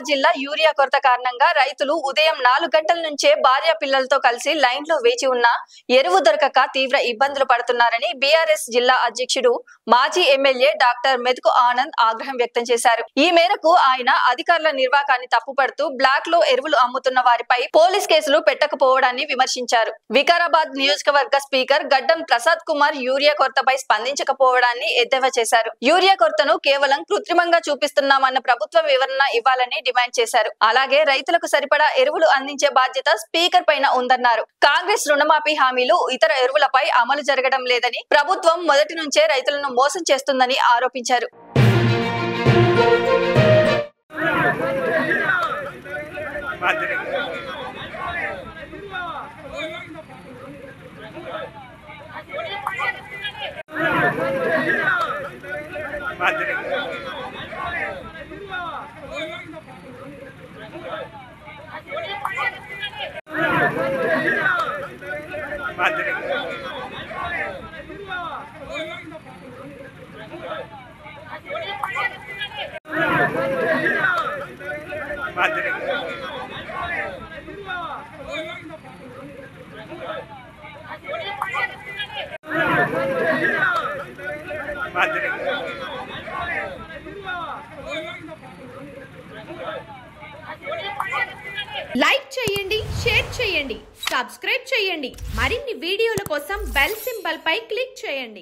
వికారాబాద్ జిల్లా యూరియా కొరత కారణంగా రైతులు ఉదయం 4 గంటల నుంచే భార్య పిల్లలతో కలిసి లైన్ లో వేచి ఉన్న ఎరువు దొరకక తీవ్ర ఇబ్బందులు పడుతున్నారని బీఆర్ఎస్ జిల్లా అధ్యక్షుడు మాజీ ఎమ్మెల్యే డాక్టర్ మెతుకు ఆనంద్ ఆగ్రహం వ్యక్తం చేశారు। ఈ మేరకు ఆయన అధికారుల నిర్వాకాన్ని తప్పుపడుతూ బ్లాక్ లో ఎరువులు అమ్ముతున్న వారిపై పోలీస్ కేసులు పెట్టకపోవడాన్ని విమర్శించారు। వికారాబాద్ నియోజకవర్గ స్పీకర్ గడ్డం ప్రసాద్ కుమార్ యూరియా కొరతపై స్పందించకపోవడాన్ని ఎద్దేవా చేశారు। యూరియా కొరతను కేవలం కృత్రిమంగా చూపిస్తున్నామన్న ప్రభుత్వ వివరణ ఇవ్వాలని డిమాండ్ చేశారు। అలాగే రైతులకు సరిపడా ఎరువులు అందించే బాధ్యత స్పీకర్ పైన ఉందన్నారు। కాంగ్రెస్ రుణమాఫీ హామీలు ఇతర ఎరువులపై అమలు జరగడం లేదని, ప్రభుత్వం మొదటి నుంచే రైతులను మోసం చేస్తుందని ఆరోపించారు। లైక్ చేయండి, షేర్ చేయండి, సబ్స్క్రైబ్ చేయండి। మరిన్ని వీడియోల కోసం బెల్ సింబల్ పై క్లిక్ చేయండి।